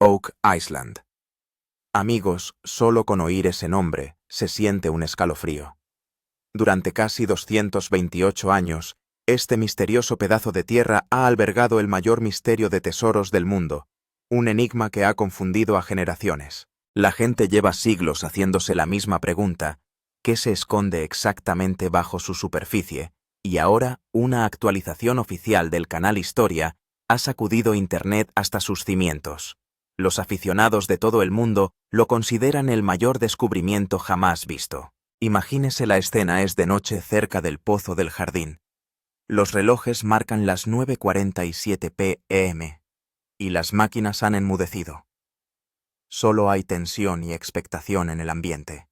Oak Island. Amigos, solo con oír ese nombre se siente un escalofrío. Durante casi 228 años, este misterioso pedazo de tierra ha albergado el mayor misterio de tesoros del mundo, un enigma que ha confundido a generaciones. La gente lleva siglos haciéndose la misma pregunta: ¿qué se esconde exactamente bajo su superficie? Y ahora, una actualización oficial del canal Historia ha sacudido Internet hasta sus cimientos. Los aficionados de todo el mundo lo consideran el mayor descubrimiento jamás visto. Imagínese la escena: es de noche cerca del pozo del jardín. Los relojes marcan las 9:47 p.m. y las máquinas han enmudecido. Solo hay tensión y expectación en el ambiente.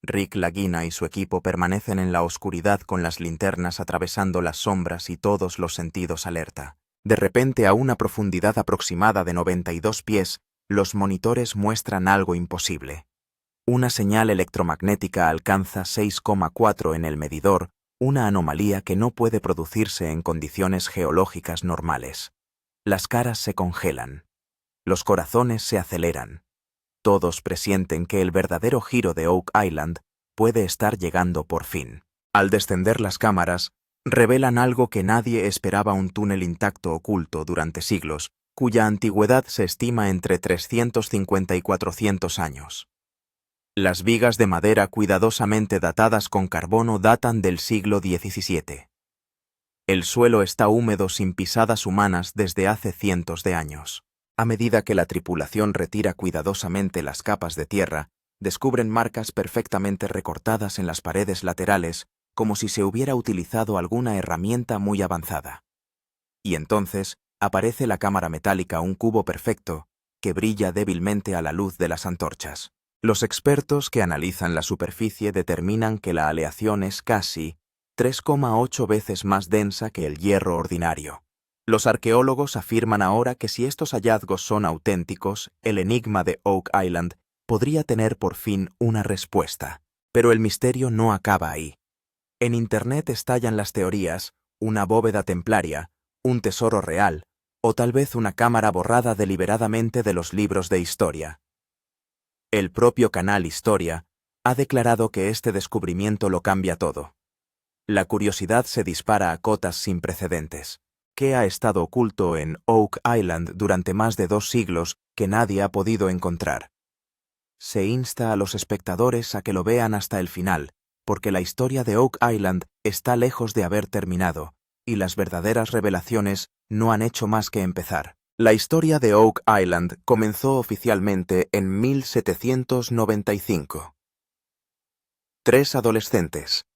Rick Lagina y su equipo permanecen en la oscuridad con las linternas atravesando las sombras y todos los sentidos alerta. De repente, a una profundidad aproximada de 92 pies, los monitores muestran algo imposible. Una señal electromagnética alcanza 6,4 en el medidor, una anomalía que no puede producirse en condiciones geológicas normales. Las caras se congelan. Los corazones se aceleran. Todos presienten que el verdadero giro de Oak Island puede estar llegando por fin. Al descender las cámaras, revelan algo que nadie esperaba: un túnel intacto oculto durante siglos, cuya antigüedad se estima entre 350 y 400 años. Las vigas de madera cuidadosamente datadas con carbono datan del siglo XVII. El suelo está húmedo sin pisadas humanas desde hace cientos de años. A medida que la tripulación retira cuidadosamente las capas de tierra, descubren marcas perfectamente recortadas en las paredes laterales, como si se hubiera utilizado alguna herramienta muy avanzada. Y entonces aparece la cámara metálica, un cubo perfecto, que brilla débilmente a la luz de las antorchas. Los expertos que analizan la superficie determinan que la aleación es casi 3,8 veces más densa que el hierro ordinario. Los arqueólogos afirman ahora que si estos hallazgos son auténticos, el enigma de Oak Island podría tener por fin una respuesta. Pero el misterio no acaba ahí. En Internet estallan las teorías: una bóveda templaria, un tesoro real, o tal vez una cámara borrada deliberadamente de los libros de historia. El propio canal Historia ha declarado que este descubrimiento lo cambia todo. La curiosidad se dispara a cotas sin precedentes. ¿Qué ha estado oculto en Oak Island durante más de 2 siglos que nadie ha podido encontrar? Se insta a los espectadores a que lo vean hasta el final, porque la historia de Oak Island está lejos de haber terminado, y las verdaderas revelaciones no han hecho más que empezar. La historia de Oak Island comenzó oficialmente en 1795. 3 adolescentes,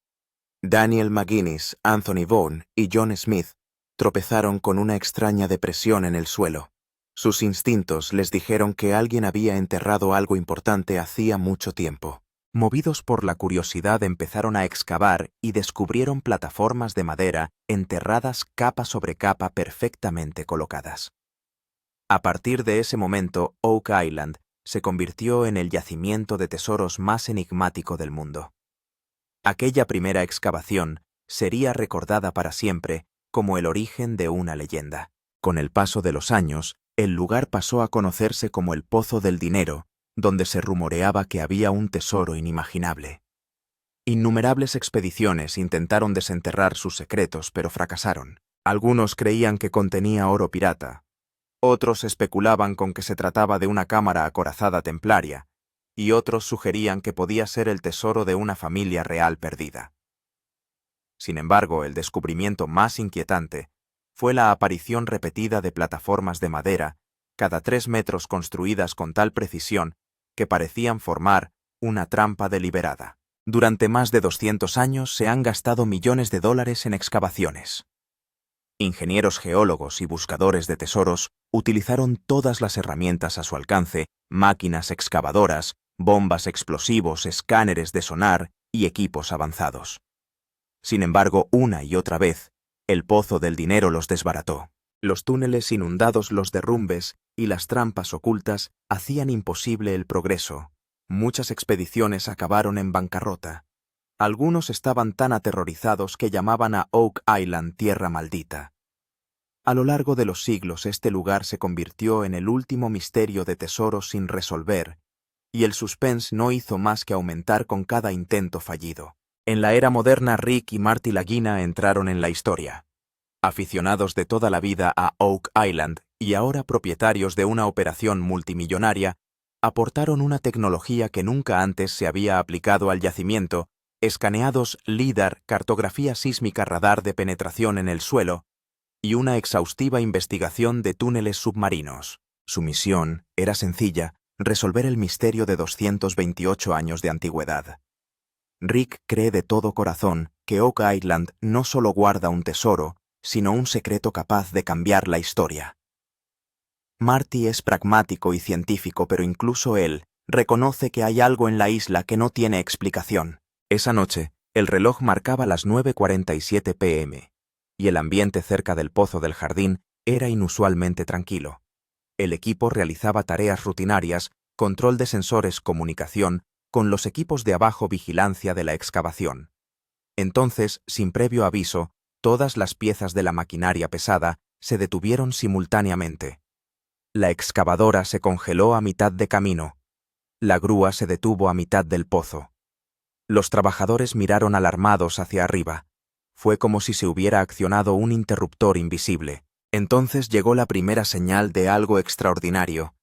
Daniel McGuinness, Anthony Vaughan y John Smith, tropezaron con una extraña depresión en el suelo. Sus instintos les dijeron que alguien había enterrado algo importante hacía mucho tiempo. Movidos por la curiosidad, empezaron a excavar y descubrieron plataformas de madera enterradas capa sobre capa perfectamente colocadas. A partir de ese momento, Oak Island se convirtió en el yacimiento de tesoros más enigmático del mundo. Aquella primera excavación sería recordada para siempre como el origen de una leyenda. Con el paso de los años, el lugar pasó a conocerse como el Pozo del Dinero, donde se rumoreaba que había un tesoro inimaginable. Innumerables expediciones intentaron desenterrar sus secretos, pero fracasaron. Algunos creían que contenía oro pirata, otros especulaban con que se trataba de una cámara acorazada templaria, y otros sugerían que podía ser el tesoro de una familia real perdida. Sin embargo, el descubrimiento más inquietante fue la aparición repetida de plataformas de madera cada 3 metros construidas con tal precisión que parecían formar una trampa deliberada. Durante más de 200 años se han gastado millones de dólares en excavaciones. Ingenieros geólogos y buscadores de tesoros utilizaron todas las herramientas a su alcance: máquinas excavadoras, bombas explosivos, escáneres de sonar y equipos avanzados. Sin embargo, una y otra vez, el Pozo del Dinero los desbarató. Los túneles inundados, los derrumbes y las trampas ocultas hacían imposible el progreso. Muchas expediciones acabaron en bancarrota. Algunos estaban tan aterrorizados que llamaban a Oak Island Tierra Maldita. A lo largo de los siglos este lugar se convirtió en el último misterio de tesoros sin resolver, y el suspense no hizo más que aumentar con cada intento fallido. En la era moderna, Rick y Marty Lagina entraron en la historia. Aficionados de toda la vida a Oak Island y ahora propietarios de una operación multimillonaria, aportaron una tecnología que nunca antes se había aplicado al yacimiento: escaneados LIDAR, cartografía sísmica, radar de penetración en el suelo y una exhaustiva investigación de túneles submarinos. Su misión era sencilla: resolver el misterio de 228 años de antigüedad. Rick cree de todo corazón que Oak Island no solo guarda un tesoro, sino un secreto capaz de cambiar la historia. Marty es pragmático y científico, pero incluso él reconoce que hay algo en la isla que no tiene explicación. Esa noche, el reloj marcaba las 9:47 p.m. y el ambiente cerca del pozo del jardín era inusualmente tranquilo. El equipo realizaba tareas rutinarias: control de sensores, comunicación con los equipos de abajo, vigilancia de la excavación. Entonces, sin previo aviso, todas las piezas de la maquinaria pesada se detuvieron simultáneamente. La excavadora se congeló a mitad de camino. La grúa se detuvo a mitad del pozo. Los trabajadores miraron alarmados hacia arriba. Fue como si se hubiera accionado un interruptor invisible. Entonces llegó la primera señal de algo extraordinario: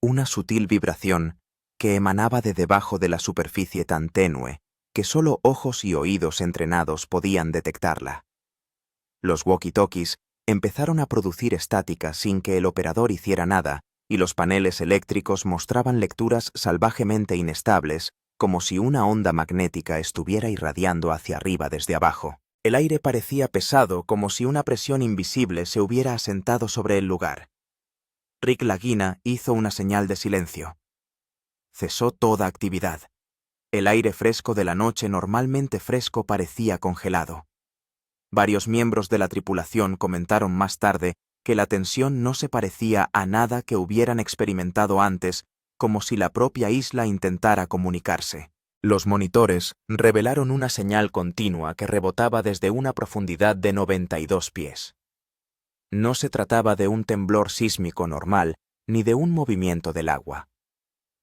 una sutil vibración que emanaba de debajo de la superficie, tan tenue que solo ojos y oídos entrenados podían detectarla. Los walkie-talkies empezaron a producir estática sin que el operador hiciera nada, y los paneles eléctricos mostraban lecturas salvajemente inestables, como si una onda magnética estuviera irradiando hacia arriba desde abajo. El aire parecía pesado, como si una presión invisible se hubiera asentado sobre el lugar. Rick Lagina hizo una señal de silencio. Cesó toda actividad. El aire fresco de la noche, normalmente fresco, parecía congelado. Varios miembros de la tripulación comentaron más tarde que la tensión no se parecía a nada que hubieran experimentado antes, como si la propia isla intentara comunicarse. Los monitores revelaron una señal continua que rebotaba desde una profundidad de 92 pies. No se trataba de un temblor sísmico normal, ni de un movimiento del agua.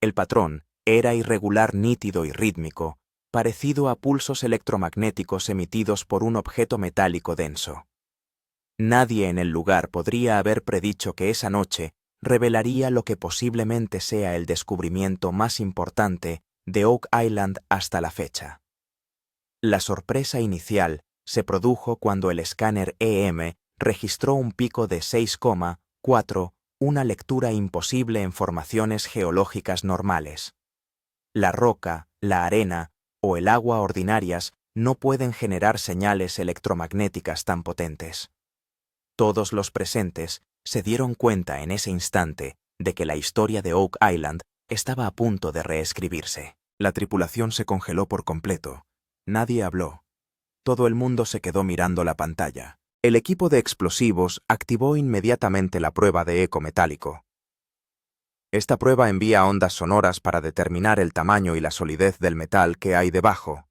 El patrón era irregular, nítido y rítmico, parecido a pulsos electromagnéticos emitidos por un objeto metálico denso. Nadie en el lugar podría haber predicho que esa noche revelaría lo que posiblemente sea el descubrimiento más importante de Oak Island hasta la fecha. La sorpresa inicial se produjo cuando el escáner EM registró un pico de 6,4, una lectura imposible en formaciones geológicas normales. La roca, la arena o el agua ordinarias no pueden generar señales electromagnéticas tan potentes. Todos los presentes se dieron cuenta en ese instante de que la historia de Oak Island estaba a punto de reescribirse. La tripulación se congeló por completo. Nadie habló. Todo el mundo se quedó mirando la pantalla. El equipo de explosivos activó inmediatamente la prueba de eco metálico. Esta prueba envía ondas sonoras para determinar el tamaño y la solidez del metal que hay debajo.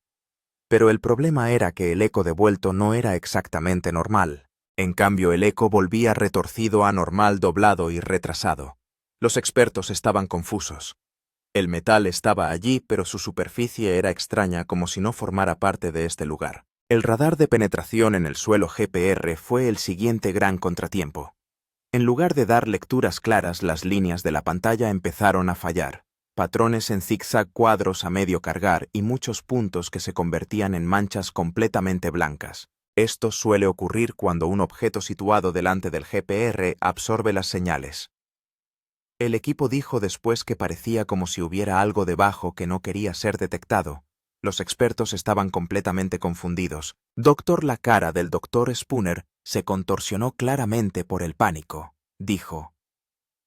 Pero el problema era que el eco devuelto no era exactamente normal. En cambio, el eco volvía retorcido, anormal, doblado y retrasado. Los expertos estaban confusos. El metal estaba allí, pero su superficie era extraña, como si no formara parte de este lugar. El radar de penetración en el suelo GPR fue el siguiente gran contratiempo. En lugar de dar lecturas claras, las líneas de la pantalla empezaron a fallar. Patrones en zigzag, cuadros a medio cargar y muchos puntos que se convertían en manchas completamente blancas. Esto suele ocurrir cuando un objeto situado delante del GPR absorbe las señales. El equipo dijo después que parecía como si hubiera algo debajo que no quería ser detectado. Los expertos estaban completamente confundidos. La cara del Dr. Spooner se contorsionó claramente por el pánico. Dijo: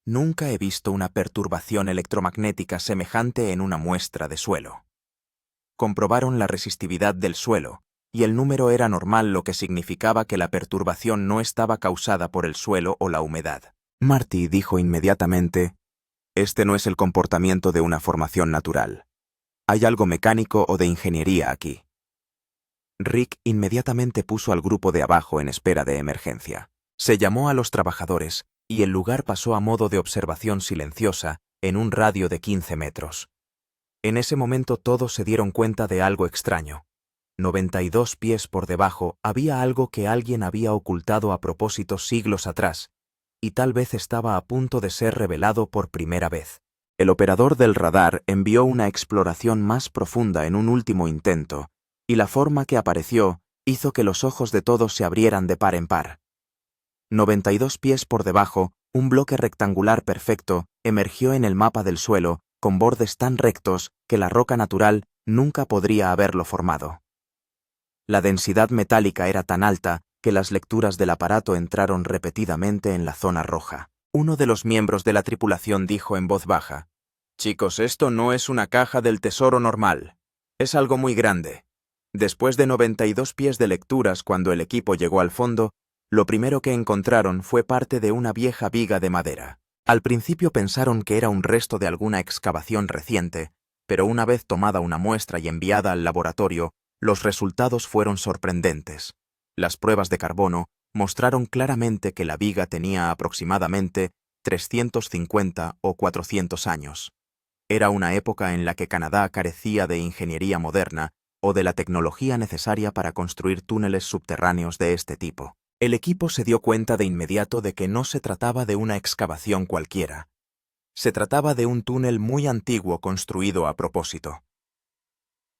«Nunca he visto una perturbación electromagnética semejante en una muestra de suelo». Comprobaron la resistividad del suelo, y el número era normal, lo que significaba que la perturbación no estaba causada por el suelo o la humedad. Marty dijo inmediatamente: «Este no es el comportamiento de una formación natural. Hay algo mecánico o de ingeniería aquí». Rick inmediatamente puso al grupo de abajo en espera de emergencia. Se llamó a los trabajadores, y el lugar pasó a modo de observación silenciosa, en un radio de 15 metros. En ese momento todos se dieron cuenta de algo extraño. 92 pies por debajo había algo que alguien había ocultado a propósito siglos atrás, y tal vez estaba a punto de ser revelado por primera vez. El operador del radar envió una exploración más profunda en un último intento, y la forma que apareció hizo que los ojos de todos se abrieran de par en par. 92 pies por debajo, un bloque rectangular perfecto emergió en el mapa del suelo, con bordes tan rectos que la roca natural nunca podría haberlo formado. La densidad metálica era tan alta que las lecturas del aparato entraron repetidamente en la zona roja. Uno de los miembros de la tripulación dijo en voz baja: «Chicos, esto no es una caja del tesoro normal. Es algo muy grande». Después de 92 pies de lecturas, cuando el equipo llegó al fondo, lo primero que encontraron fue parte de una vieja viga de madera. Al principio pensaron que era un resto de alguna excavación reciente, pero una vez tomada una muestra y enviada al laboratorio, los resultados fueron sorprendentes. Las pruebas de carbono mostraron claramente que la viga tenía aproximadamente 350 o 400 años. Era una época en la que Canadá carecía de ingeniería moderna o de la tecnología necesaria para construir túneles subterráneos de este tipo. El equipo se dio cuenta de inmediato de que no se trataba de una excavación cualquiera. Se trataba de un túnel muy antiguo construido a propósito.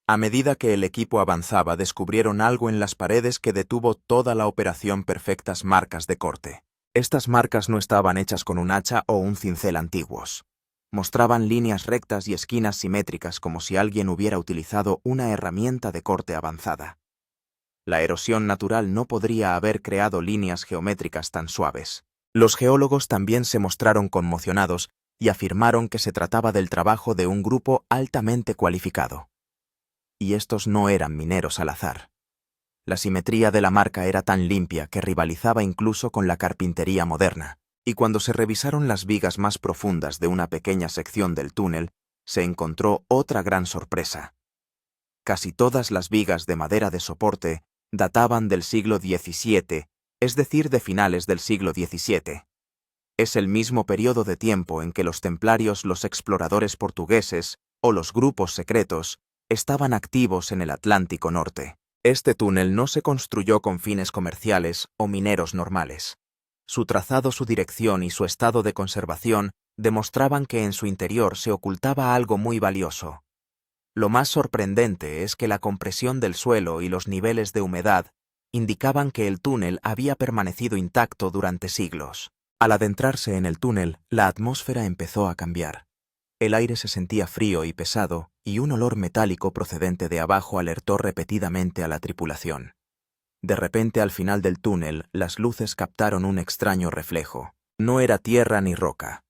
A medida que el equipo avanzaba, descubrieron algo en las paredes que detuvo toda la operación: perfectas marcas de corte. Estas marcas no estaban hechas con un hacha o un cincel antiguos. Mostraban líneas rectas y esquinas simétricas, como si alguien hubiera utilizado una herramienta de corte avanzada. La erosión natural no podría haber creado líneas geométricas tan suaves. Los geólogos también se mostraron conmocionados y afirmaron que se trataba del trabajo de un grupo altamente cualificado. Y estos no eran mineros al azar. La simetría de la marca era tan limpia que rivalizaba incluso con la carpintería moderna, y cuando se revisaron las vigas más profundas de una pequeña sección del túnel, se encontró otra gran sorpresa. Casi todas las vigas de madera de soporte databan del siglo XVII, es decir, de finales del siglo XVII. Es el mismo periodo de tiempo en que los templarios, los exploradores portugueses o los grupos secretos estaban activos en el Atlántico Norte. Este túnel no se construyó con fines comerciales o mineros normales. Su trazado, su dirección y su estado de conservación demostraban que en su interior se ocultaba algo muy valioso. Lo más sorprendente es que la compresión del suelo y los niveles de humedad indicaban que el túnel había permanecido intacto durante siglos. Al adentrarse en el túnel, la atmósfera empezó a cambiar. El aire se sentía frío y pesado, y un olor metálico procedente de abajo alertó repetidamente a la tripulación. De repente, al final del túnel, las luces captaron un extraño reflejo. No era tierra ni roca.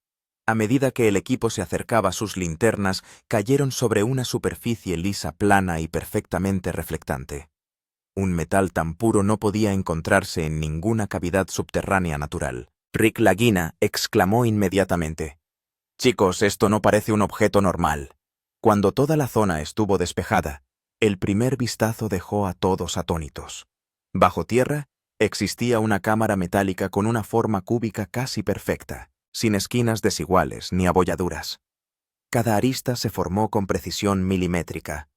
A medida que el equipo se acercaba, sus linternas cayeron sobre una superficie lisa, plana y perfectamente reflectante. Un metal tan puro no podía encontrarse en ninguna cavidad subterránea natural. Rick Lagina exclamó inmediatamente: «Chicos, esto no parece un objeto normal». Cuando toda la zona estuvo despejada, el primer vistazo dejó a todos atónitos. Bajo tierra existía una cámara metálica con una forma cúbica casi perfecta, sin esquinas desiguales ni abolladuras. Cada arista se formó con precisión milimétrica.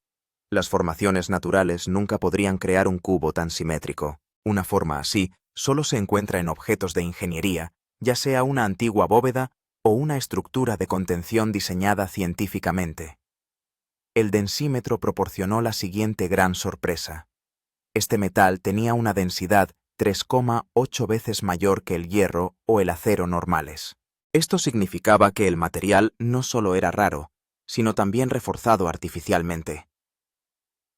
Las formaciones naturales nunca podrían crear un cubo tan simétrico. Una forma así solo se encuentra en objetos de ingeniería, ya sea una antigua bóveda o una estructura de contención diseñada científicamente. El densímetro proporcionó la siguiente gran sorpresa. Este metal tenía una densidad 3,8 veces mayor que el hierro o el acero normales. Esto significaba que el material no solo era raro, sino también reforzado artificialmente.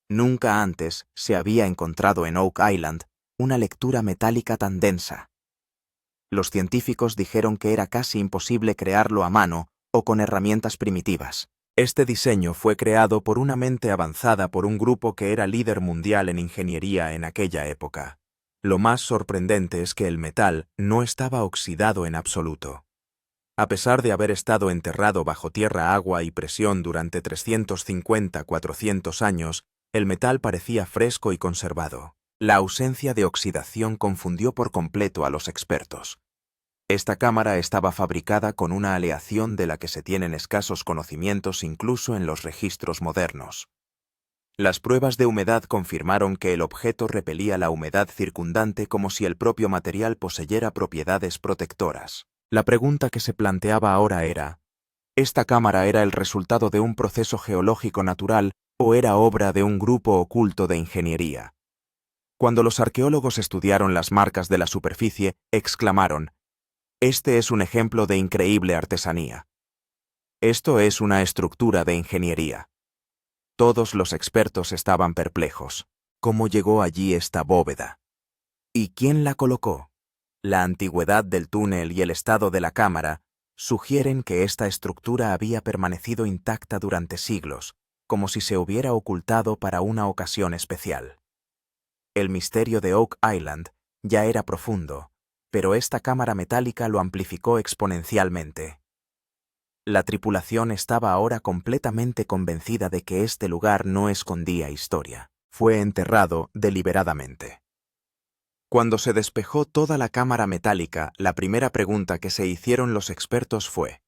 Nunca antes se había encontrado en Oak Island una lectura metálica tan densa. Los científicos dijeron que era casi imposible crearlo a mano o con herramientas primitivas. Este diseño fue creado por una mente avanzada por un grupo que era líder mundial en ingeniería en aquella época. Lo más sorprendente es que el metal no estaba oxidado en absoluto. A pesar de haber estado enterrado bajo tierra, agua y presión durante 350-400 años, el metal parecía fresco y conservado. La ausencia de oxidación confundió por completo a los expertos. Esta cámara estaba fabricada con una aleación de la que se tienen escasos conocimientos incluso en los registros modernos. Las pruebas de humedad confirmaron que el objeto repelía la humedad circundante como si el propio material poseyera propiedades protectoras. La pregunta que se planteaba ahora era: ¿esta cámara era el resultado de un proceso geológico natural o era obra de un grupo oculto de ingeniería? Cuando los arqueólogos estudiaron las marcas de la superficie, exclamaron: «Este es un ejemplo de increíble artesanía. Esto es una estructura de ingeniería». Todos los expertos estaban perplejos. ¿Cómo llegó allí esta bóveda? ¿Y quién la colocó? La antigüedad del túnel y el estado de la cámara sugieren que esta estructura había permanecido intacta durante siglos, como si se hubiera ocultado para una ocasión especial. El misterio de Oak Island ya era profundo, pero esta cámara metálica lo amplificó exponencialmente. La tripulación estaba ahora completamente convencida de que este lugar no escondía historia. Fue enterrado deliberadamente. Cuando se despejó toda la cámara metálica, la primera pregunta que se hicieron los expertos fue: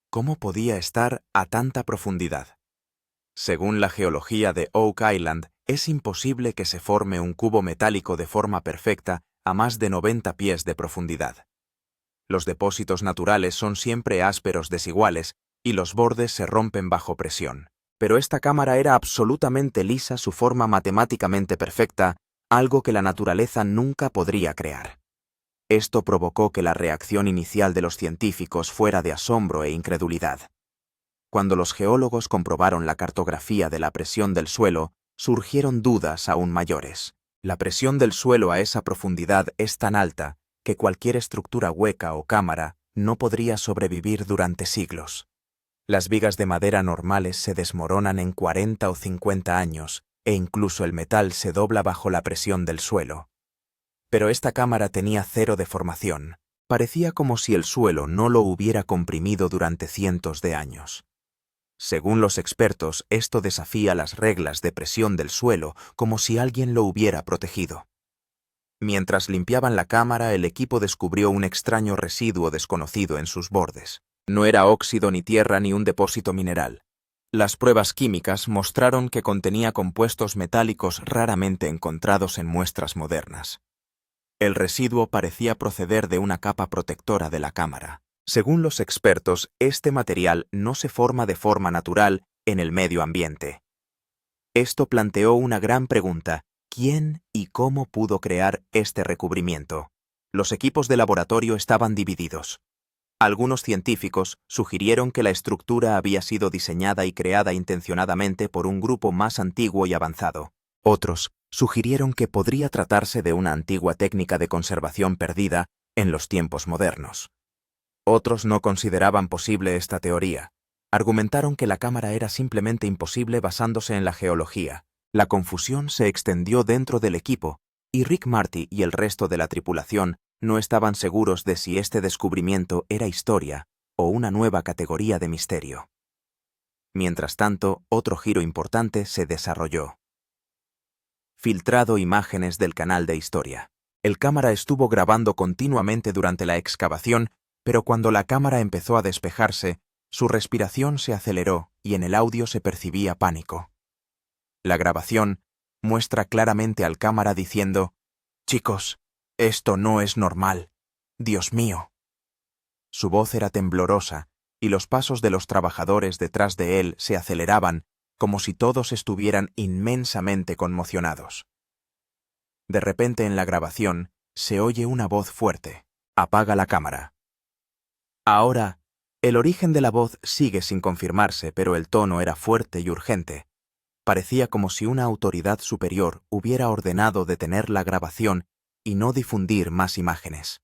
¿cómo podía estar a tanta profundidad? Según la geología de Oak Island, es imposible que se forme un cubo metálico de forma perfecta a más de 90 pies de profundidad. Los depósitos naturales son siempre ásperos desiguales y los bordes se rompen bajo presión. Pero esta cámara era absolutamente lisa, su forma matemáticamente perfecta, algo que la naturaleza nunca podría crear. Esto provocó que la reacción inicial de los científicos fuera de asombro e incredulidad. Cuando los geólogos comprobaron la cartografía de la presión del suelo, surgieron dudas aún mayores. La presión del suelo a esa profundidad es tan alta que cualquier estructura hueca o cámara no podría sobrevivir durante siglos. Las vigas de madera normales se desmoronan en 40 o 50 años, e incluso el metal se dobla bajo la presión del suelo. Pero esta cámara tenía cero deformación. Parecía como si el suelo no lo hubiera comprimido durante cientos de años. Según los expertos, esto desafía las reglas de presión del suelo, como si alguien lo hubiera protegido. Mientras limpiaban la cámara, el equipo descubrió un extraño residuo desconocido en sus bordes. No era óxido ni tierra ni un depósito mineral. Las pruebas químicas mostraron que contenía compuestos metálicos raramente encontrados en muestras modernas. El residuo parecía proceder de una capa protectora de la cámara. Según los expertos, este material no se forma de forma natural en el medio ambiente. Esto planteó una gran pregunta: ¿quién y cómo pudo crear este recubrimiento? Los equipos de laboratorio estaban divididos. Algunos científicos sugirieron que la estructura había sido diseñada y creada intencionadamente por un grupo más antiguo y avanzado. Otros sugirieron que podría tratarse de una antigua técnica de conservación perdida en los tiempos modernos. Otros no consideraban posible esta teoría. Argumentaron que la cámara era simplemente imposible basándose en la geología. La confusión se extendió dentro del equipo, y Rick Marty y el resto de la tripulación no estaban seguros de si este descubrimiento era historia o una nueva categoría de misterio. Mientras tanto, otro giro importante se desarrolló. Filtrado imágenes del canal de historia. El cámara estuvo grabando continuamente durante la excavación, pero cuando la cámara empezó a despejarse, su respiración se aceleró y en el audio se percibía pánico. La grabación muestra claramente al cámara diciendo: «Chicos, esto no es normal. Dios mío». Su voz era temblorosa y los pasos de los trabajadores detrás de él se aceleraban, como si todos estuvieran inmensamente conmocionados. De repente en la grabación se oye una voz fuerte: «Apaga la cámara». Ahora, el origen de la voz sigue sin confirmarse, pero el tono era fuerte y urgente. Parecía como si una autoridad superior hubiera ordenado detener la grabación y no difundir más imágenes.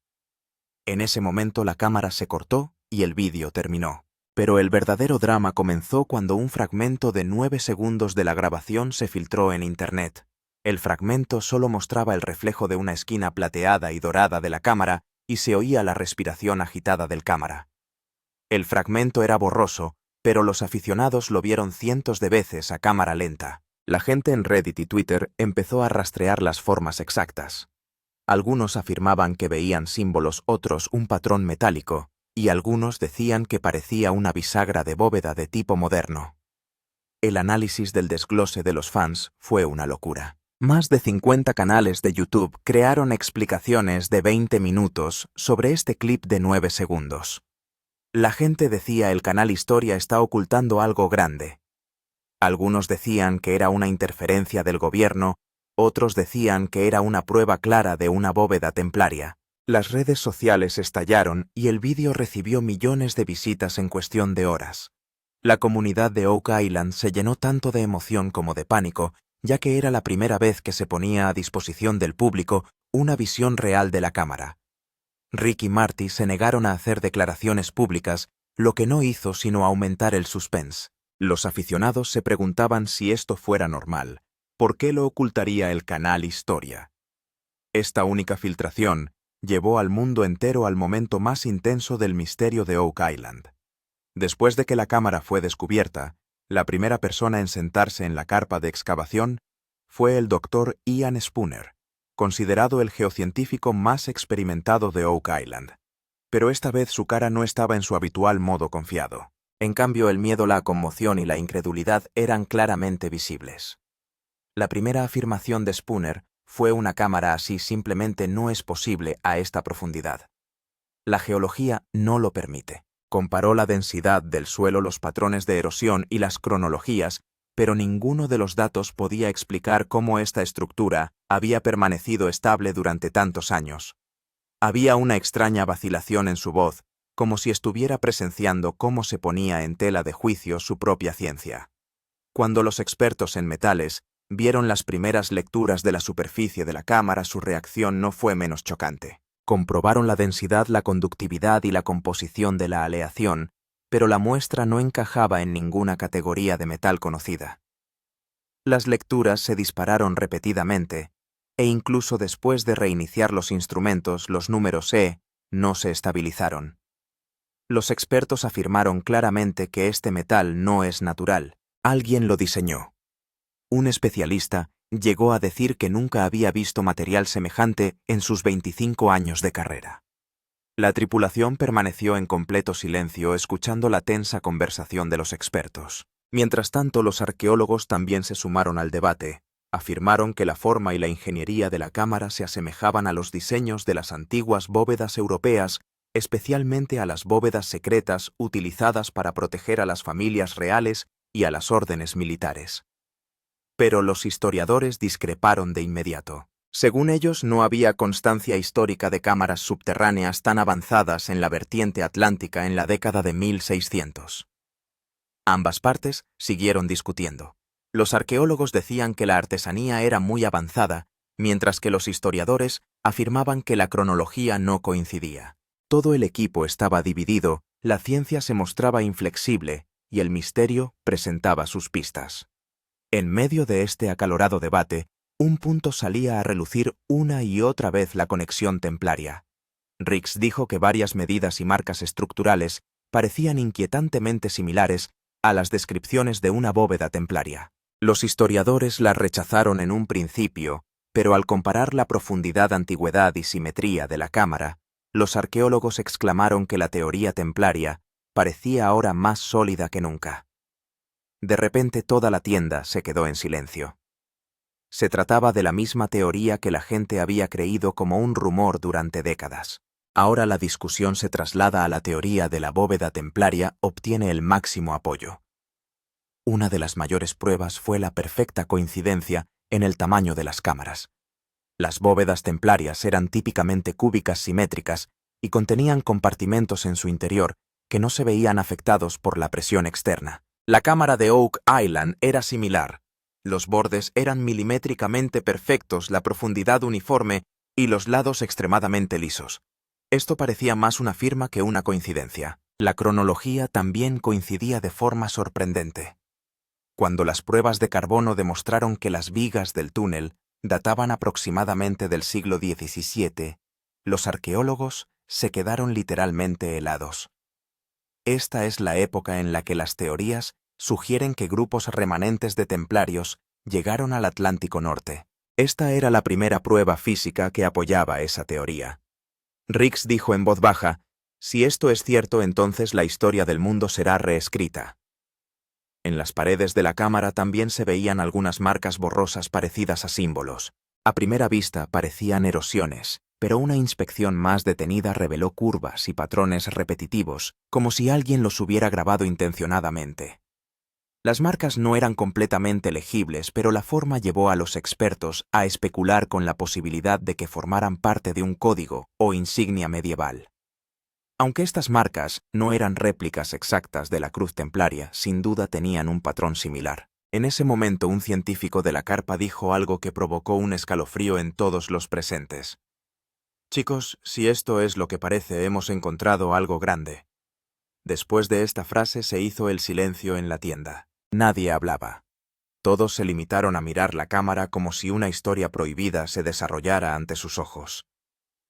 En ese momento la cámara se cortó y el vídeo terminó. Pero el verdadero drama comenzó cuando un fragmento de 9 segundos de la grabación se filtró en Internet. El fragmento solo mostraba el reflejo de una esquina plateada y dorada de la cámara y se oía la respiración agitada del cámara. El fragmento era borroso, pero los aficionados lo vieron cientos de veces a cámara lenta. La gente en Reddit y Twitter empezó a rastrear las formas exactas. Algunos afirmaban que veían símbolos, otros un patrón metálico, y algunos decían que parecía una bisagra de bóveda de tipo moderno. El análisis del desglose de los fans fue una locura. Más de 50 canales de YouTube crearon explicaciones de 20 minutos sobre este clip de 9 segundos. La gente decía el canal Historia está ocultando algo grande. Algunos decían que era una interferencia del gobierno, otros decían que era una prueba clara de una bóveda templaria. Las redes sociales estallaron y el vídeo recibió millones de visitas en cuestión de horas. La comunidad de Oak Island se llenó tanto de emoción como de pánico, ya que era la primera vez que se ponía a disposición del público una visión real de la cámara. Rick y Marty se negaron a hacer declaraciones públicas, lo que no hizo sino aumentar el suspense. Los aficionados se preguntaban si esto fuera normal. ¿Por qué lo ocultaría el canal Historia? Esta única filtración llevó al mundo entero al momento más intenso del misterio de Oak Island. Después de que la cámara fue descubierta, la primera persona en sentarse en la carpa de excavación fue el Dr. Ian Spooner, considerado el geocientífico más experimentado de Oak Island. Pero esta vez su cara no estaba en su habitual modo confiado. En cambio, el miedo, la conmoción y la incredulidad eran claramente visibles. La primera afirmación de Spooner fue: una cámara así simplemente no es posible a esta profundidad. La geología no lo permite. Comparó la densidad del suelo, los patrones de erosión y las cronologías, pero ninguno de los datos podía explicar cómo esta estructura había permanecido estable durante tantos años. Había una extraña vacilación en su voz, como si estuviera presenciando cómo se ponía en tela de juicio su propia ciencia. Cuando los expertos en metales vieron las primeras lecturas de la superficie de la cámara, su reacción no fue menos chocante. Comprobaron la densidad, la conductividad y la composición de la aleación, pero la muestra no encajaba en ninguna categoría de metal conocida. Las lecturas se dispararon repetidamente, e incluso después de reiniciar los instrumentos, los números no se estabilizaron. Los expertos afirmaron claramente que este metal no es natural. Alguien lo diseñó. Un especialista llegó a decir que nunca había visto material semejante en sus 25 años de carrera. La tripulación permaneció en completo silencio escuchando la tensa conversación de los expertos. Mientras tanto, los arqueólogos también se sumaron al debate. Afirmaron que la forma y la ingeniería de la cámara se asemejaban a los diseños de las antiguas bóvedas europeas, especialmente a las bóvedas secretas utilizadas para proteger a las familias reales y a las órdenes militares. Pero los historiadores discreparon de inmediato. Según ellos, no había constancia histórica de cámaras subterráneas tan avanzadas en la vertiente atlántica en la década de 1600. Ambas partes siguieron discutiendo. Los arqueólogos decían que la artesanía era muy avanzada, mientras que los historiadores afirmaban que la cronología no coincidía. Todo el equipo estaba dividido, la ciencia se mostraba inflexible y el misterio presentaba sus pistas. En medio de este acalorado debate, un punto salía a relucir una y otra vez: la conexión templaria. Riggs dijo que varias medidas y marcas estructurales parecían inquietantemente similares a las descripciones de una bóveda templaria. Los historiadores las rechazaron en un principio, pero al comparar la profundidad, antigüedad y simetría de la cámara, los arqueólogos exclamaron que la teoría templaria parecía ahora más sólida que nunca. De repente toda la tienda se quedó en silencio. Se trataba de la misma teoría que la gente había creído como un rumor durante décadas. Ahora la discusión se traslada a la teoría de la bóveda templaria, obtiene el máximo apoyo. Una de las mayores pruebas fue la perfecta coincidencia en el tamaño de las cámaras. Las bóvedas templarias eran típicamente cúbicas, simétricas, y contenían compartimentos en su interior que no se veían afectados por la presión externa. La cámara de Oak Island era similar. Los bordes eran milimétricamente perfectos, la profundidad uniforme y los lados extremadamente lisos. Esto parecía más una firma que una coincidencia. La cronología también coincidía de forma sorprendente. Cuando las pruebas de carbono demostraron que las vigas del túnel databan aproximadamente del siglo XVII, los arqueólogos se quedaron literalmente helados. Esta es la época en la que las teorías sugieren que grupos remanentes de templarios llegaron al Atlántico Norte. Esta era la primera prueba física que apoyaba esa teoría. Riggs dijo en voz baja: «Si esto es cierto, entonces la historia del mundo será reescrita». En las paredes de la cámara también se veían algunas marcas borrosas parecidas a símbolos. A primera vista parecían erosiones, pero una inspección más detenida reveló curvas y patrones repetitivos, como si alguien los hubiera grabado intencionadamente. Las marcas no eran completamente legibles, pero la forma llevó a los expertos a especular con la posibilidad de que formaran parte de un código o insignia medieval. Aunque estas marcas no eran réplicas exactas de la cruz templaria, sin duda tenían un patrón similar. En ese momento, un científico de la carpa dijo algo que provocó un escalofrío en todos los presentes. «Chicos, si esto es lo que parece, hemos encontrado algo grande». Después de esta frase se hizo el silencio en la tienda. Nadie hablaba. Todos se limitaron a mirar la cámara como si una historia prohibida se desarrollara ante sus ojos.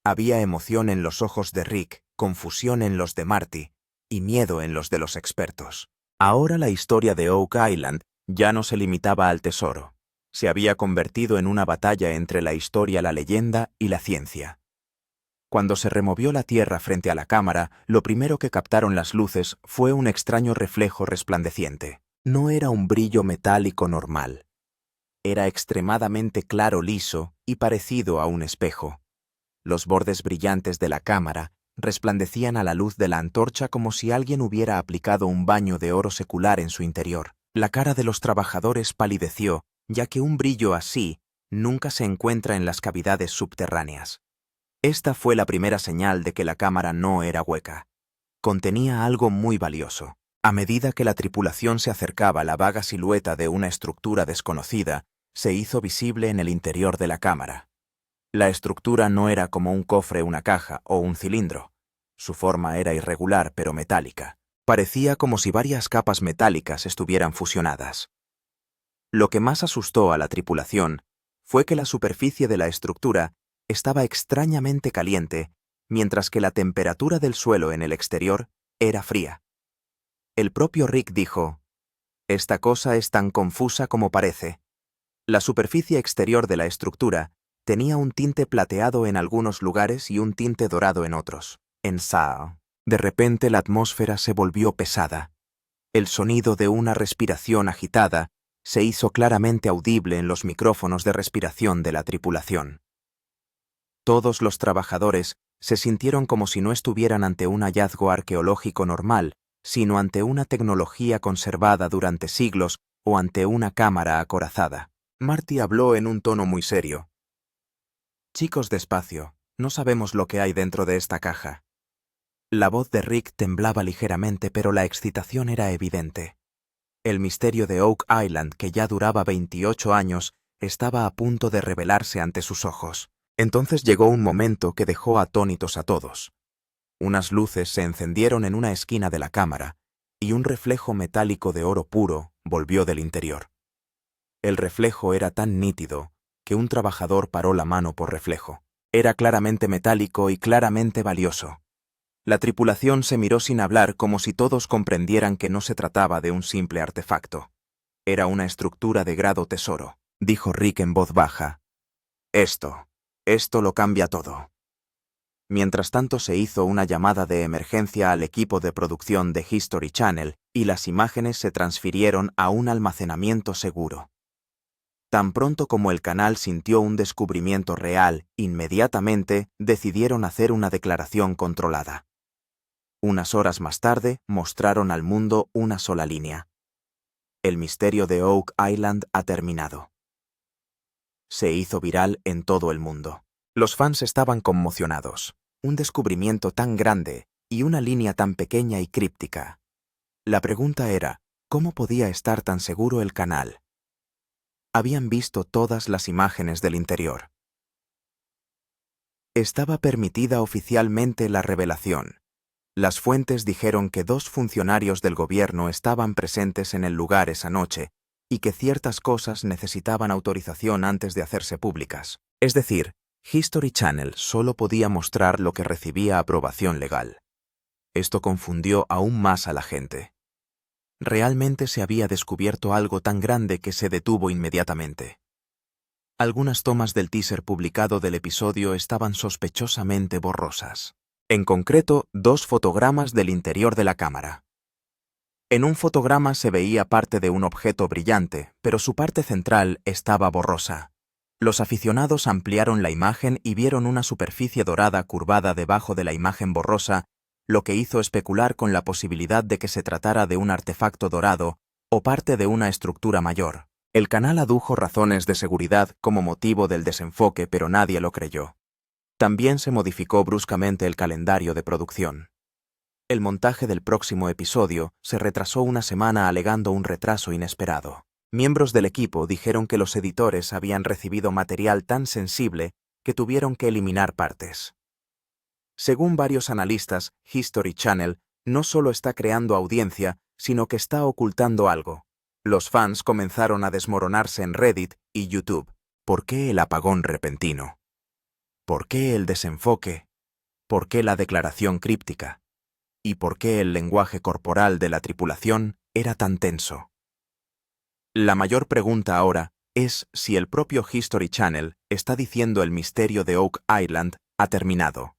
Había emoción en los ojos de Rick, confusión en los de Marty y miedo en los de los expertos. Ahora la historia de Oak Island ya no se limitaba al tesoro. Se había convertido en una batalla entre la historia, la leyenda y la ciencia. Cuando se removió la tierra frente a la cámara, lo primero que captaron las luces fue un extraño reflejo resplandeciente. No era un brillo metálico normal. Era extremadamente claro, liso y parecido a un espejo. Los bordes brillantes de la cámara resplandecían a la luz de la antorcha como si alguien hubiera aplicado un baño de oro secular en su interior. La cara de los trabajadores palideció, ya que un brillo así nunca se encuentra en las cavidades subterráneas. Esta fue la primera señal de que la cámara no era hueca. Contenía algo muy valioso. A medida que la tripulación se acercaba, la vaga silueta de una estructura desconocida se hizo visible en el interior de la cámara. La estructura no era como un cofre, una caja o un cilindro. Su forma era irregular pero metálica. Parecía como si varias capas metálicas estuvieran fusionadas. Lo que más asustó a la tripulación fue que la superficie de la estructura estaba extrañamente caliente, mientras que la temperatura del suelo en el exterior era fría. El propio Rick dijo: «Esta cosa es tan confusa como parece». La superficie exterior de la estructura tenía un tinte plateado en algunos lugares y un tinte dorado en otros. En Sao, de repente la atmósfera se volvió pesada. El sonido de una respiración agitada se hizo claramente audible en los micrófonos de respiración de la tripulación. Todos los trabajadores se sintieron como si no estuvieran ante un hallazgo arqueológico normal, sino ante una tecnología conservada durante siglos o ante una cámara acorazada. Marty habló en un tono muy serio. «Chicos, despacio, no sabemos lo que hay dentro de esta caja». La voz de Rick temblaba ligeramente, pero la excitación era evidente. El misterio de Oak Island, que ya duraba 28 años, estaba a punto de revelarse ante sus ojos. Entonces llegó un momento que dejó atónitos a todos. Unas luces se encendieron en una esquina de la cámara, y un reflejo metálico de oro puro volvió del interior. El reflejo era tan nítido que un trabajador paró la mano por reflejo. Era claramente metálico y claramente valioso. La tripulación se miró sin hablar, como si todos comprendieran que no se trataba de un simple artefacto. Era una estructura de grado tesoro, dijo Rick en voz baja. Esto lo cambia todo». Mientras tanto se hizo una llamada de emergencia al equipo de producción de History Channel y las imágenes se transfirieron a un almacenamiento seguro. Tan pronto como el canal sintió un descubrimiento real, inmediatamente decidieron hacer una declaración controlada. Unas horas más tarde mostraron al mundo una sola línea. El misterio de Oak Island ha terminado. Se hizo viral en todo el mundo. Los fans estaban conmocionados. Un descubrimiento tan grande y una línea tan pequeña y críptica. La pregunta era, ¿cómo podía estar tan seguro el canal? Habían visto todas las imágenes del interior. Estaba permitida oficialmente la revelación. Las fuentes dijeron que 2 funcionarios del gobierno estaban presentes en el lugar esa noche y que ciertas cosas necesitaban autorización antes de hacerse públicas. Es decir, History Channel solo podía mostrar lo que recibía aprobación legal. Esto confundió aún más a la gente. Realmente se había descubierto algo tan grande que se detuvo inmediatamente. Algunas tomas del teaser publicado del episodio estaban sospechosamente borrosas. En concreto, 2 fotogramas del interior de la cámara. En un fotograma se veía parte de un objeto brillante, pero su parte central estaba borrosa. Los aficionados ampliaron la imagen y vieron una superficie dorada curvada debajo de la imagen borrosa, lo que hizo especular con la posibilidad de que se tratara de un artefacto dorado o parte de una estructura mayor. El canal adujo razones de seguridad como motivo del desenfoque, pero nadie lo creyó. También se modificó bruscamente el calendario de producción. El montaje del próximo episodio se retrasó una semana alegando un retraso inesperado. Miembros del equipo dijeron que los editores habían recibido material tan sensible que tuvieron que eliminar partes. Según varios analistas, History Channel no solo está creando audiencia, sino que está ocultando algo. Los fans comenzaron a desmoronarse en Reddit y YouTube. ¿Por qué el apagón repentino? ¿Por qué el desenfoque? ¿Por qué la declaración críptica? ¿Y por qué el lenguaje corporal de la tripulación era tan tenso? La mayor pregunta ahora es si el propio History Channel está diciendo el misterio de Oak Island ha terminado.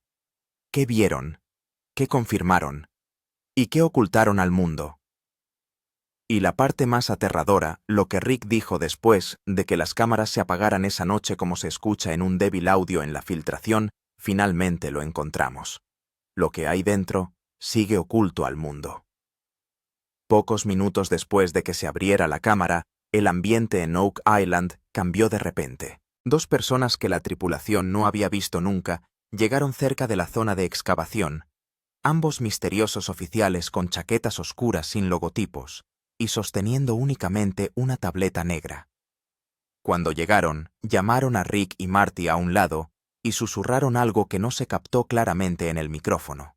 ¿Qué vieron? ¿Qué confirmaron? ¿Y qué ocultaron al mundo? Y la parte más aterradora, lo que Rick dijo después de que las cámaras se apagaran esa noche como se escucha en un débil audio en la filtración, finalmente lo encontramos. Lo que hay dentro sigue oculto al mundo. Pocos minutos después de que se abriera la cámara, el ambiente en Oak Island cambió de repente. 2 personas que la tripulación no había visto nunca llegaron cerca de la zona de excavación, ambos misteriosos oficiales con chaquetas oscuras sin logotipos y sosteniendo únicamente una tableta negra. Cuando llegaron, llamaron a Rick y Marty a un lado y susurraron algo que no se captó claramente en el micrófono.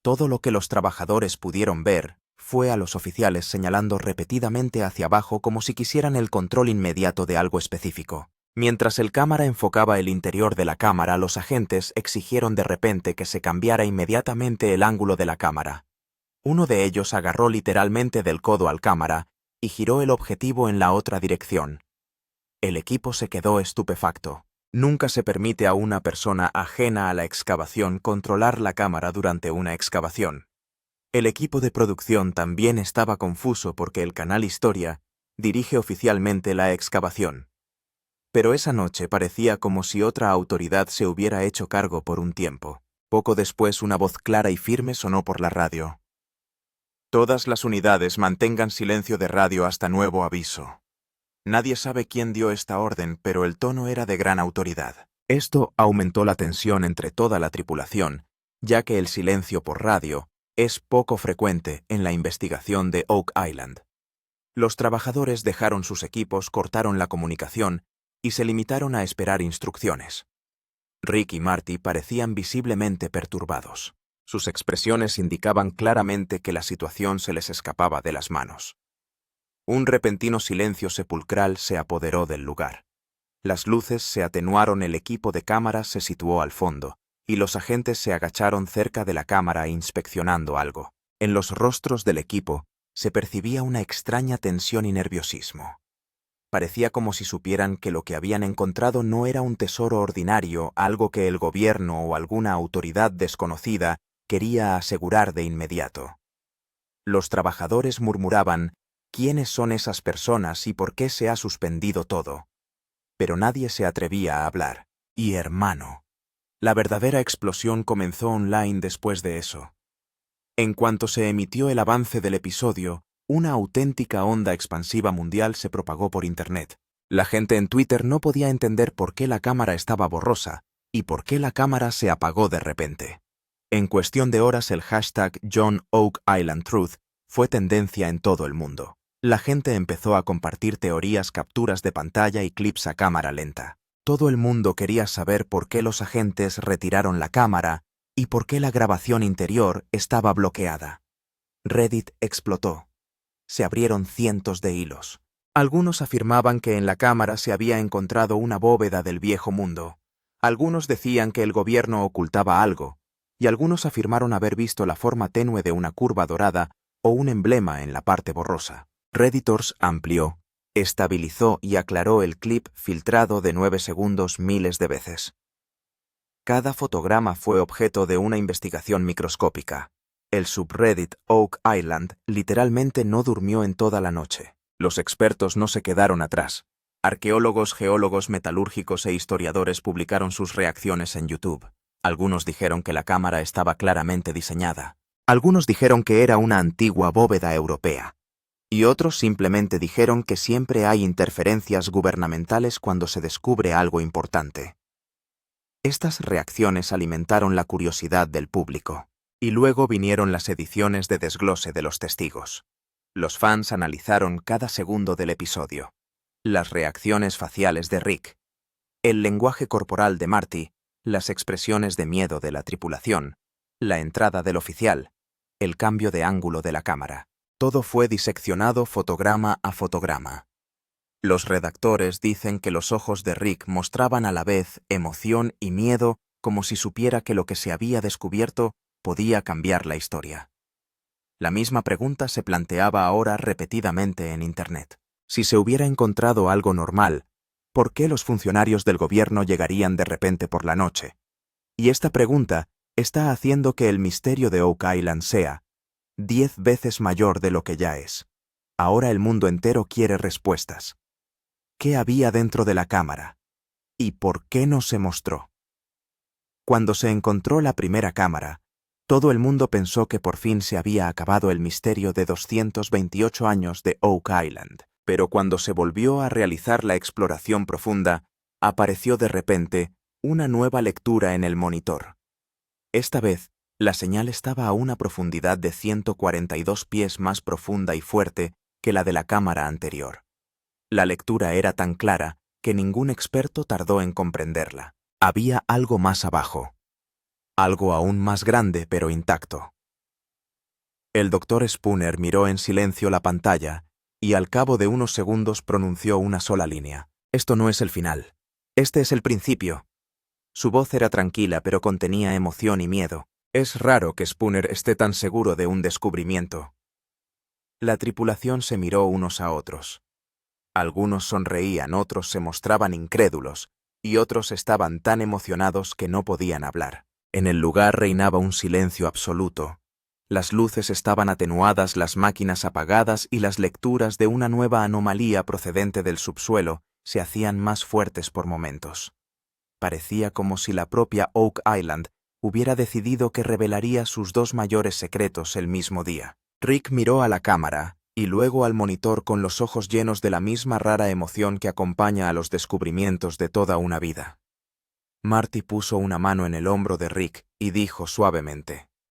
Todo lo que los trabajadores pudieron ver fue a los oficiales señalando repetidamente hacia abajo como si quisieran el control inmediato de algo específico. Mientras el cámara enfocaba el interior de la cámara, los agentes exigieron de repente que se cambiara inmediatamente el ángulo de la cámara. Uno de ellos agarró literalmente del codo al cámara y giró el objetivo en la otra dirección. El equipo se quedó estupefacto. Nunca se permite a una persona ajena a la excavación controlar la cámara durante una excavación. El equipo de producción también estaba confuso porque el canal Historia dirige oficialmente la excavación. Pero esa noche parecía como si otra autoridad se hubiera hecho cargo por un tiempo. Poco después una voz clara y firme sonó por la radio. Todas las unidades mantengan silencio de radio hasta nuevo aviso. Nadie sabe quién dio esta orden, pero el tono era de gran autoridad. Esto aumentó la tensión entre toda la tripulación, ya que el silencio por radio es poco frecuente en la investigación de Oak Island. Los trabajadores dejaron sus equipos, cortaron la comunicación y se limitaron a esperar instrucciones. Rick y Marty parecían visiblemente perturbados. Sus expresiones indicaban claramente que la situación se les escapaba de las manos. Un repentino silencio sepulcral se apoderó del lugar. Las luces se atenuaron, el equipo de cámaras se situó al fondo, y los agentes se agacharon cerca de la cámara inspeccionando algo. En los rostros del equipo se percibía una extraña tensión y nerviosismo. Parecía como si supieran que lo que habían encontrado no era un tesoro ordinario, algo que el gobierno o alguna autoridad desconocida quería asegurar de inmediato. Los trabajadores murmuraban: ¿quiénes son esas personas y por qué se ha suspendido todo? Pero nadie se atrevía a hablar. Y hermano, la verdadera explosión comenzó online después de eso. En cuanto se emitió el avance del episodio, una auténtica onda expansiva mundial se propagó por Internet. La gente en Twitter no podía entender por qué la cámara estaba borrosa y por qué la cámara se apagó de repente. En cuestión de horas el hashtag John Oak Island Truth fue tendencia en todo el mundo. La gente empezó a compartir teorías, capturas de pantalla y clips a cámara lenta. Todo el mundo quería saber por qué los agentes retiraron la cámara y por qué la grabación interior estaba bloqueada. Reddit explotó. Se abrieron cientos de hilos. Algunos afirmaban que en la cámara se había encontrado una bóveda del viejo mundo. Algunos decían que el gobierno ocultaba algo, y algunos afirmaron haber visto la forma tenue de una curva dorada o un emblema en la parte borrosa. Redditors amplió, estabilizó y aclaró el clip filtrado de 9 segundos miles de veces. Cada fotograma fue objeto de una investigación microscópica. El subreddit Oak Island literalmente no durmió en toda la noche. Los expertos no se quedaron atrás. Arqueólogos, geólogos, metalúrgicos e historiadores publicaron sus reacciones en YouTube. Algunos dijeron que la cámara estaba claramente diseñada. Algunos dijeron que era una antigua bóveda europea. Y otros simplemente dijeron que siempre hay interferencias gubernamentales cuando se descubre algo importante. Estas reacciones alimentaron la curiosidad del público. Y luego vinieron las ediciones de desglose de los testigos. Los fans analizaron cada segundo del episodio. Las reacciones faciales de Rick, el lenguaje corporal de Marty, las expresiones de miedo de la tripulación, la entrada del oficial, el cambio de ángulo de la cámara. Todo fue diseccionado fotograma a fotograma. Los redactores dicen que los ojos de Rick mostraban a la vez emoción y miedo, como si supiera que lo que se había descubierto podía cambiar la historia. La misma pregunta se planteaba ahora repetidamente en Internet. Si se hubiera encontrado algo normal, ¿por qué los funcionarios del gobierno llegarían de repente por la noche? Y esta pregunta está haciendo que el misterio de Oak Island sea 10 veces mayor de lo que ya es. Ahora el mundo entero quiere respuestas. ¿Qué había dentro de la cámara? ¿Y por qué no se mostró? Cuando se encontró la primera cámara, todo el mundo pensó que por fin se había acabado el misterio de 228 años de Oak Island. Pero cuando se volvió a realizar la exploración profunda, apareció de repente una nueva lectura en el monitor. Esta vez, la señal estaba a una profundidad de 142 pies más profunda y fuerte que la de la cámara anterior. La lectura era tan clara que ningún experto tardó en comprenderla. Había algo más abajo. Algo aún más grande pero intacto. El Dr. Spooner miró en silencio la pantalla y al cabo de unos segundos pronunció una sola línea. Esto no es el final. Este es el principio. Su voz era tranquila pero contenía emoción y miedo. Es raro que Spooner esté tan seguro de un descubrimiento. La tripulación se miró unos a otros. Algunos sonreían, otros se mostraban incrédulos, y otros estaban tan emocionados que no podían hablar. En el lugar reinaba un silencio absoluto. Las luces estaban atenuadas, las máquinas apagadas y las lecturas de una nueva anomalía procedente del subsuelo se hacían más fuertes por momentos. Parecía como si la propia Oak Island hubiera decidido que revelaría sus dos mayores secretos el mismo día. Rick miró a la cámara y luego al monitor con los ojos llenos de la misma rara emoción que acompaña a los descubrimientos de toda una vida. Marty puso una mano en el hombro de Rick y dijo suavemente: